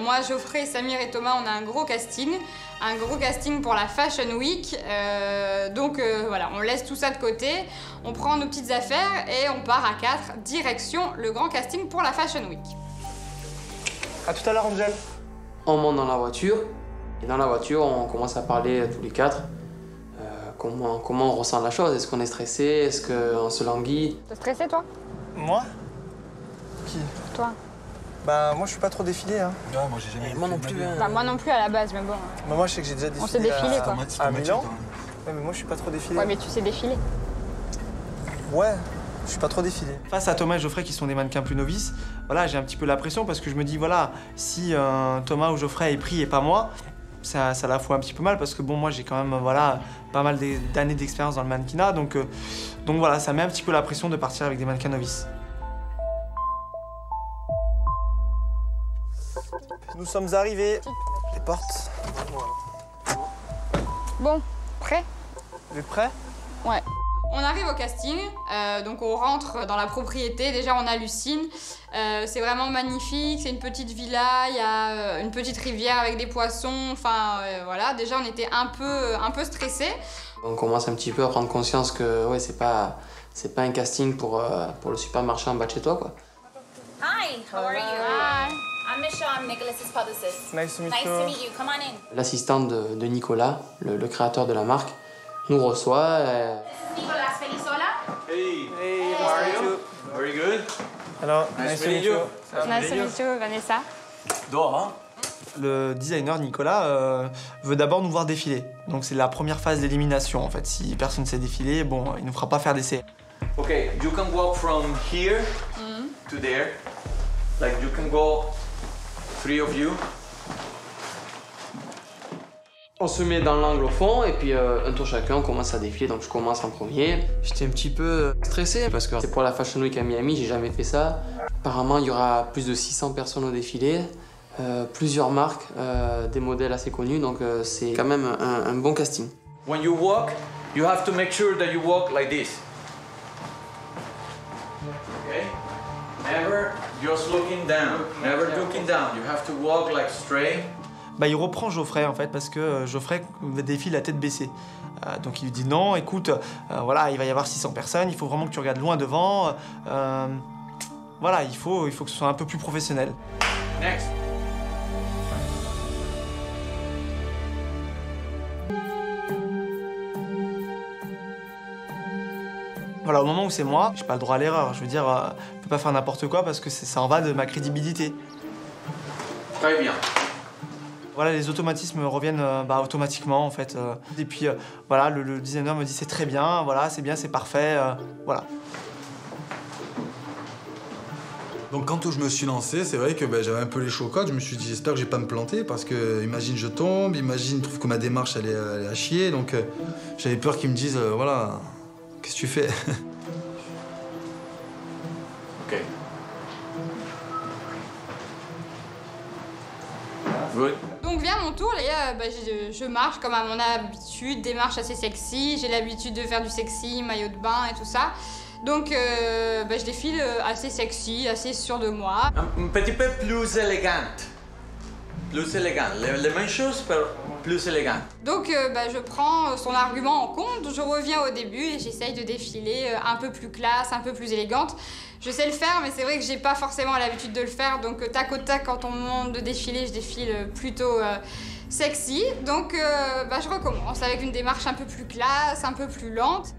moi, Geoffrey, Samir et Thomas, on a un gros casting pour la Fashion Week. Voilà, on laisse tout ça de côté, on prend nos petites affaires et on part à 4, direction le grand casting pour la Fashion Week. À tout à l'heure, Angel. On monte dans la voiture, et dans la voiture, on commence à parler tous les 4. Comment on ressent la chose? Est-ce qu'on est stressé? Est-ce qu'on se languit? T'es stressé, toi? Moi? Qui? Toi. Bah, moi, je suis pas trop défilé, hein. Ouais, moi, j'ai jamais. Moi non plus. Hein. Bah, moi non plus à la base, mais bon. Bah, moi, je sais que j'ai déjà défilé. On s'est défilé, quoi. À Milan? Ouais, mais moi, je suis pas trop défilé. Ouais, mais tu sais défiler. Ouais, je suis pas trop défilé. Face à Thomas et Geoffrey, qui sont des mannequins plus novices, voilà, j'ai un petit peu la pression parce que je me dis, voilà, si Thomas ou Geoffrey est pris et pas moi, ça la fout un petit peu mal parce que bon, moi, j'ai quand même, voilà, pas mal d'années d'expérience dans le mannequinat, donc voilà, ça met un petit peu la pression de partir avec des mannequins novices. Nous sommes arrivés. Les portes. Bon, prêt? Vous êtes prêts? Ouais. On arrive au casting, donc on rentre dans la propriété, déjà on hallucine, c'est vraiment magnifique, c'est une petite villa, il y a une petite rivière avec des poissons, enfin voilà, déjà on était un peu stressés. On commence un petit peu à prendre conscience que ouais, c'est pas un casting pour le supermarché en bas de chez toi, quoi. Hi, how are you? Hi. I'm Michelle, I'm Nicholas's publicist. Nice to meet Nice you. to meet you. Come on in. L'assistante de Nicolas, le créateur de la marque, nous reçoit. Nicolas Felizola. Hey, Hey, how are you? Very good. Alors, Nice to meet you. Nice to meet you, Vanessa. Dehors, hein? Le designer Nicolas veut d'abord nous voir défiler. Donc c'est la première phase d'élimination en fait. Si personne ne sait défiler, bon, il ne fera pas faire d'essai. Okay, you can walk from here to there. Like you can go 3 of you. On se met dans l'angle au fond et puis un tour chacun, on commence à défiler. Donc je commence en premier. J'étais un petit peu stressé parce que c'est pour la Fashion Week à Miami, j'ai jamais fait ça. Apparemment, il y aura plus de 600 personnes au défilé, plusieurs marques, des modèles assez connus, donc c'est quand même un bon casting. When you walk, you have to make sure that you walk like this. Okay? Never just looking down. Never looking down. You have to walk like straight. Bah, il reprend Geoffrey en fait parce que Geoffrey défile la tête baissée. Donc il lui dit non, écoute, voilà, il va y avoir 600 personnes, il faut vraiment que tu regardes loin devant. Voilà, il faut que ce soit un peu plus professionnel. Next. Voilà, au moment où c'est moi, j'ai pas le droit à l'erreur. Je veux dire, je peux pas faire n'importe quoi parce que ça en va de ma crédibilité. Très bien. Voilà, les automatismes reviennent automatiquement en fait. Et puis voilà, le designer me dit c'est très bien, voilà, c'est bien, c'est parfait, voilà. Donc quand je me suis lancé, c'est vrai que j'avais un peu les chocottes. Je me suis dit j'espère que je vais pas me planter parce que imagine je tombe, imagine trouve que ma démarche elle est à chier. Donc j'avais peur qu'ils me disent voilà, qu'est-ce que tu fais? Ok. Good. Donc vient mon tour et je marche comme à mon habitude, des marches assez sexy, j'ai l'habitude de faire du sexy, maillot de bain et tout ça. Donc je défile assez sexy, assez sûre de moi. Un petit peu plus élégante. Plus élégante. Les mêmes choses, mais plus élégante. Donc je prends son argument en compte, je reviens au début et j'essaye de défiler un peu plus classe, un peu plus élégante. Je sais le faire, mais c'est vrai que j'ai pas forcément l'habitude de le faire, donc tac au tac, quand on me demande de défiler, je défile plutôt sexy. Donc je recommence avec une démarche un peu plus classe, un peu plus lente.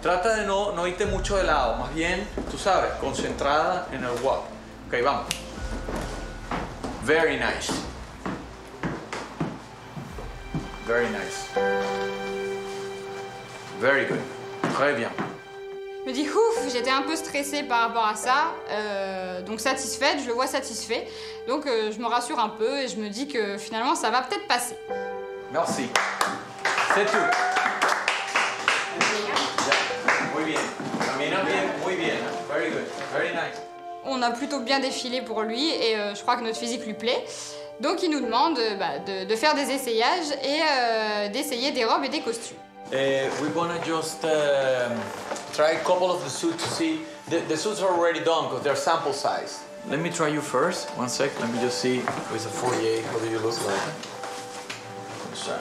Trata de no irte mucho de lado, más bien, tú sabes, concentrada en el walk. Ok, vamos. Very nice. Very nice. Very good. Très bien. Je me dis ouf, j'étais un peu stressée par rapport à ça, donc satisfaite, je le vois satisfait. Donc je me rassure un peu et je me dis que finalement ça va peut-être passer. Merci. C'est tout. Muy bien. Camina bien, muy bien. Very good. Very nice. On a plutôt bien défilé pour lui et je crois que notre physique lui plaît. Donc il nous demande de faire des essayages et d'essayer des robes et des costumes. We're gonna just try a couple of the suits to see. The suits are already done because they're sample size. Let me try you first. One sec. Let me just see with a 48. What do you look like? Let's try.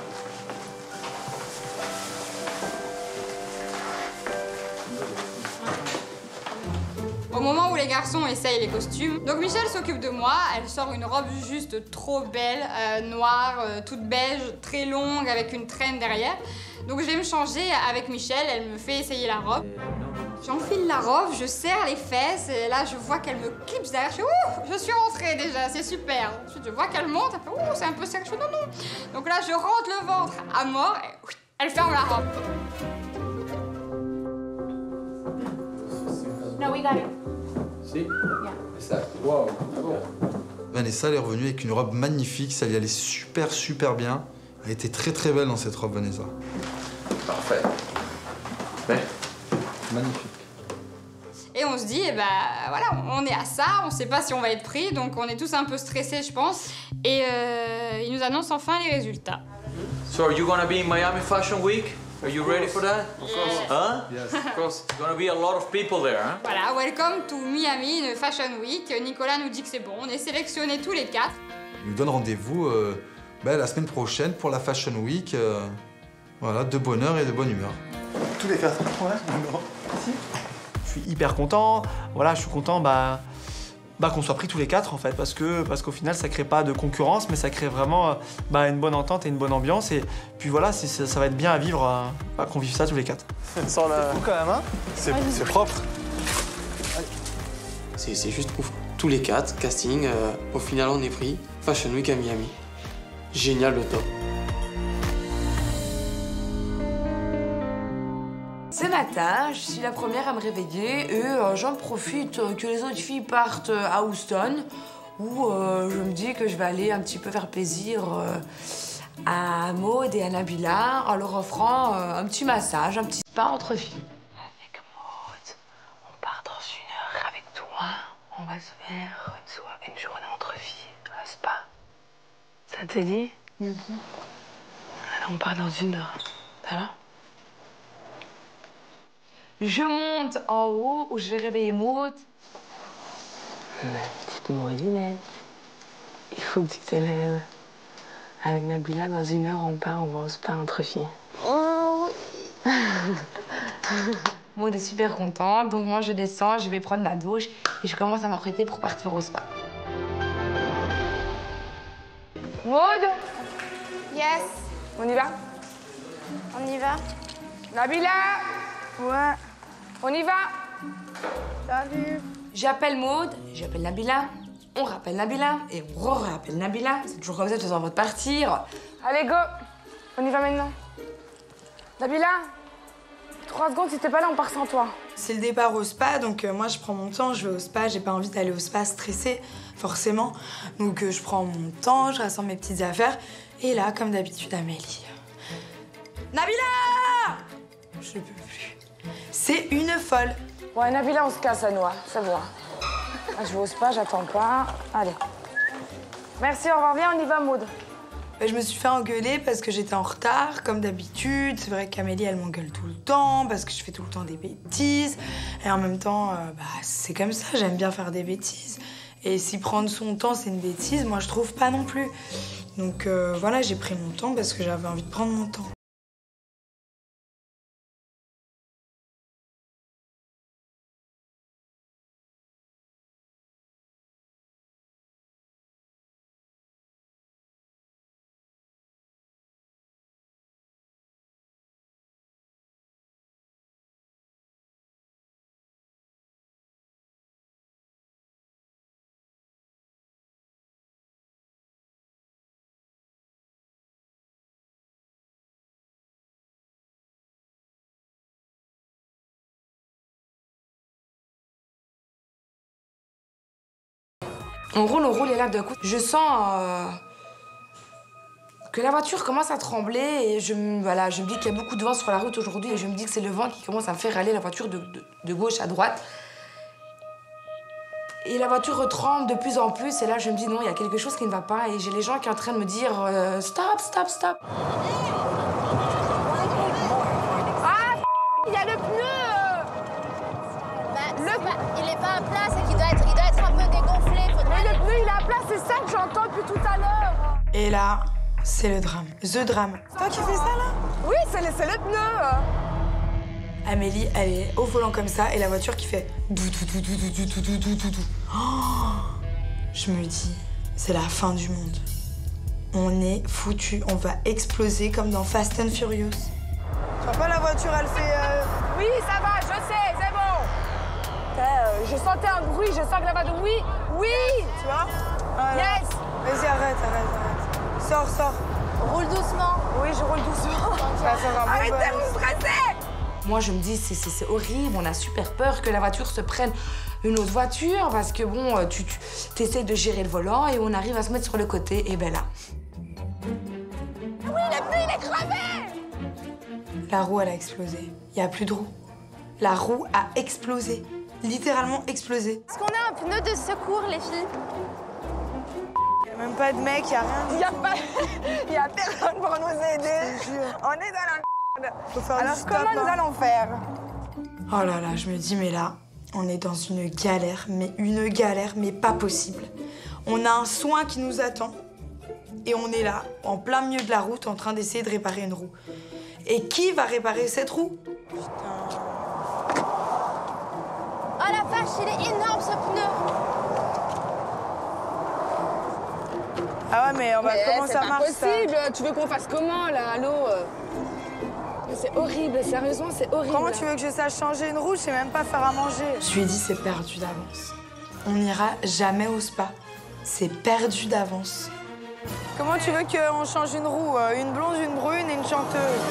Au moment où les garçons essayent les costumes, donc Michel s'occupe de moi, elle sort une robe juste trop belle, noire, toute beige, très longue, avec une traîne derrière. Donc je vais me changer avec Michel, elle me fait essayer la robe. J'enfile la robe, je serre les fesses, et là je vois qu'elle me clipse derrière, je fais ouh, je suis rentrée déjà, c'est super. Ensuite je vois qu'elle monte, elle fait ouh, c'est un peu sec, je fais non, non. Donc là je rentre le ventre à mort, et elle ferme la robe. No, we got it. See? Yeah. Wow. Vanessa, elle est revenue avec une robe magnifique, ça lui allait super bien. Elle était très belle dans cette robe, Vanessa. Parfait. Ouais. Magnifique. Et on se dit, eh ben voilà, on est à ça, on sait pas si on va être pris, donc on est tous un peu stressés, je pense. Et ils nous annoncent enfin les résultats. So are you gonna be in Miami Fashion Week? Are you ready for that? Of course. Huh? Yes. Of course. There's gonna be a lot of people there, huh? Voilà, welcome to Miami, une Fashion Week. Nicolas nous dit que c'est bon, on est sélectionnés tous les 4. Il nous donne rendez-vous la semaine prochaine pour la Fashion Week. Voilà, de bonne heure et de bonne humeur. Tous les 4. Ouais, d'accord. Si. Je suis hyper content. Voilà, je suis content qu'on soit pris tous les 4 en fait, parce qu'au final ça crée pas de concurrence, mais ça crée vraiment une bonne entente et une bonne ambiance. Et puis voilà, ça va être bien à vivre, qu'on vive ça tous les 4. C'est fou quand même, hein? C'est propre. C'est juste ouf. Tous les 4, casting, au final on est pris. Fashion Week à Miami. Génial, le top. Ce matin, je suis la première à me réveiller et j'en profite que les autres filles partent à Houston où je me dis que je vais aller un petit peu faire plaisir à Maud et à Nabila en leur offrant un petit massage, un petit spa entre filles. Avec Maud, on part dans 1 heure avec toi, on va se faire une journée entre filles, un spa. Ça te dit? Alors on part dans 1 heure, ça va? Je monte en haut où je vais réveiller Maud. Petite Maudinette, il faut que tu te lèves. Avec Nabila, dans 1 heure, on part, on va au spa entre filles. Oh oui. Maud est super contente, donc moi je descends, je vais prendre la douche et je commence à m'apprêter pour partir au spa. Maud, Yes, on y va? on y va. Nabila, Ouais, on y va? salut. J'appelle Maud, j'appelle Nabila, on rappelle Nabila et on rappelle Nabila. C'est toujours comme ça, de temps en temps de partir. Allez, go! On y va maintenant. Nabila, 3 secondes, si t'es pas là, on part sans toi. C'est le départ au spa, donc moi je prends mon temps, je vais au spa, j'ai pas envie d'aller au spa stressée, forcément. Donc je prends mon temps, je rassemble mes petites affaires. Et là, comme d'habitude, Amélie. Nabila! Je peux plus. C'est une folle. Ouais, Nabila, on se casse à Noix, c'est bon. Je vais au spa, j'attends pas. Allez. Merci, au revoir. Viens, on y va, Maud. Je me suis fait engueuler parce que j'étais en retard, comme d'habitude. C'est vrai qu'Amélie, elle m'engueule tout le temps parce que je fais tout le temps des bêtises. Et en même temps, c'est comme ça, j'aime bien faire des bêtises. Et si prendre son temps, c'est une bêtise, moi, je trouve pas non plus. Donc voilà, j'ai pris mon temps parce que j'avais envie de prendre mon temps. On roule et là, d'un coup, je sens que la voiture commence à trembler et je me dis qu'il y a beaucoup de vent sur la route aujourd'hui et je me dis que c'est le vent qui commence à me faire aller la voiture de gauche à droite. Et la voiture tremble de plus en plus et là, je me dis non, il y a quelque chose qui ne va pas et j'ai les gens qui sont en train de me dire stop, stop, stop. Ah, il y a le pneu. Il est pas à plat, c'est qu'il doit être un peu dégonflé. c'est ça que j'entends depuis tout à l'heure. Et là, c'est le drame. The drame. Toi qui fais ça, là? Oui, c'est le pneu. Amélie, elle est au volant comme ça, et la voiture qui fait dou dou dou dou dou dou dou dou dou dou. Oh, je me dis, c'est la fin du monde. On est foutu, on va exploser comme dans Fast and Furious. Tu vois pas la voiture, elle fait... Oui, ça va, je sais, c'est bon. Je sentais un bruit, je sens que là-bas de oui, oui. Tu vois? Voilà. Yes. Vas-y, arrête. Sors. Roule doucement. Oui, je roule doucement. Arrêtez de vous stresser. Moi, je me dis, c'est horrible, on a super peur que la voiture se prenne une autre voiture parce que bon, tu essayes de gérer le volant et on arrive à se mettre sur le côté et ben là. Oui, le pneu, il est crevé. La roue, elle a explosé. Il n'y a plus de roue. La roue a explosé. Littéralement explosé. Est-ce qu'on a un pneu de secours, les filles? Il n'y a même pas de mec, il n'y a rien. Il y a personne pour nous aider. On est dans la Faut faire Alors du comment stop, nous allons faire? Oh là là, je me dis, mais là, on est dans une galère, mais pas possible. On a un soin qui nous attend et on est là, en plein milieu de la route, en train d'essayer de réparer une roue. Et qui va réparer cette roue? Oh la vache, il est énorme ce pneu. Ah ouais, mais comment ça marche, ça? C'est pas possible. Tu veux qu'on fasse comment, là? Allô? C'est horrible, sérieusement, c'est horrible. Comment tu veux que je sache changer une roue? Je sais même pas faire à manger. Je lui ai dit, c'est perdu d'avance. On n'ira jamais au spa. C'est perdu d'avance. Comment tu veux qu'on change une roue? Une blonde, une brune et une chanteuse.